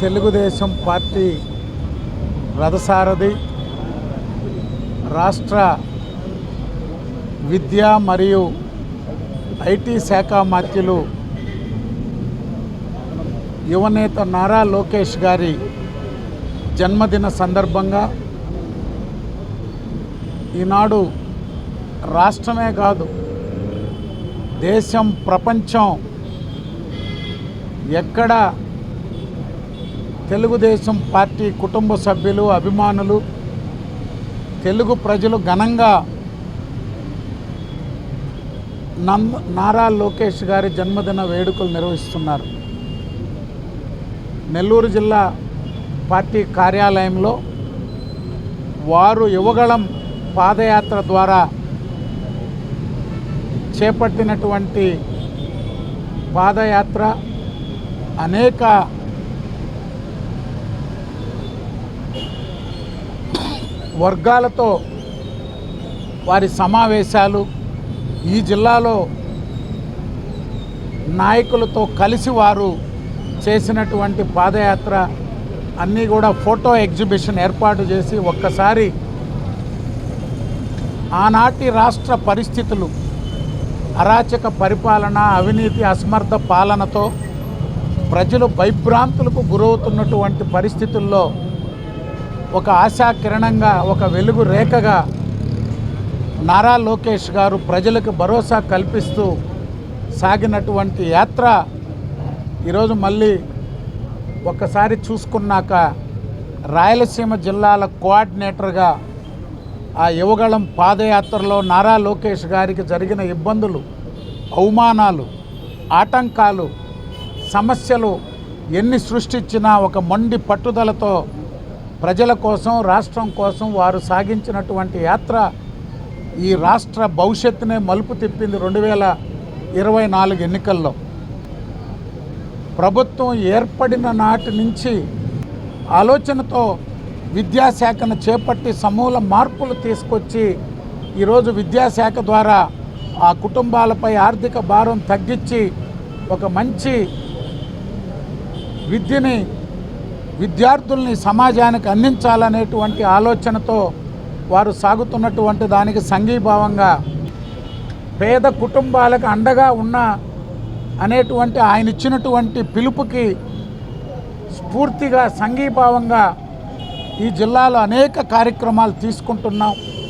Telugu Desam party రథసారథి రాష్ట్ర విద్యా మరియు ఐటీ శాఖ మంత్రులు యువనేత నారా లోకేష్ గారి జన్మదిన సందర్భంగా ఈనాడు రాష్ట్రమే కాదు దేశం ప్రపంచం ఎక్కడ తెలుగుదేశం పార్టీ కుటుంబ సభ్యులు అభిమానులు తెలుగు ప్రజలు ఘనంగా నారా లోకేష్ గారి జన్మదిన వేడుకలు నిర్వహిస్తున్నారు. నెల్లూరు జిల్లా పార్టీ కార్యాలయంలో వారు యువగళం పాదయాత్ర ద్వారా చేపట్టినటువంటి పాదయాత్ర అనేక వర్గాలతో వారి సమావేశాలు ఈ జిల్లాలో నాయకులతో కలిసి వారు చేసినటువంటి పాదయాత్ర అన్నీ కూడా ఫోటో ఎగ్జిబిషన్ ఏర్పాటు చేసి ఒక్కసారి ఆనాటి రాష్ట్ర పరిస్థితులు అరాచక పరిపాలన అవినీతి అసమర్థ పాలనతో ప్రజలు భయభ్రాంతులకు గురవుతున్నటువంటి పరిస్థితుల్లో ఒక ఆశాకిరణంగా ఒక వెలుగు రేఖగా నారా లోకేష్ గారు ప్రజలకు భరోసా కల్పిస్తూ సాగినటువంటి యాత్ర ఈరోజు మళ్ళీ ఒక్కసారి చూసుకున్నాక రాయలసీమ జిల్లాల కోఆర్డినేటర్గా ఆ యువగళం పాదయాత్రలో నారా లోకేష్ గారికి జరిగిన ఇబ్బందులు అవమానాలు ఆటంకాలు సమస్యలు ఎన్ని సృష్టించినా ఒక మొండి పట్టుదలతో ప్రజల కోసం రాష్ట్రం కోసం వారు సాగించినటువంటి యాత్ర ఈ రాష్ట్ర భవిష్యత్తునే మలుపు తిప్పింది. 2024 ఎన్నికల్లో ప్రభుత్వం ఏర్పడిన నాటి నుంచి ఆలోచనతో విద్యాశాఖను చేపట్టి సమూల మార్పులు తీసుకొచ్చి ఈరోజు విద్యాశాఖ ద్వారా ఆ కుటుంబాలపై ఆర్థిక భారం తగ్గించి ఒక మంచి విద్యని విద్యార్థుల్ని సమాజానికి అందించాలనేటువంటి ఆలోచనతో వారు సాగుతున్నటువంటి దానికి సంఘీభావంగా పేద కుటుంబాలకు అండగా ఉన్న అనేటువంటి ఆయన ఇచ్చినటువంటి పిలుపుకి స్ఫూర్తిగా సంఘీభావంగా ఈ జిల్లాలో అనేక కార్యక్రమాలు తీసుకుంటున్నాం.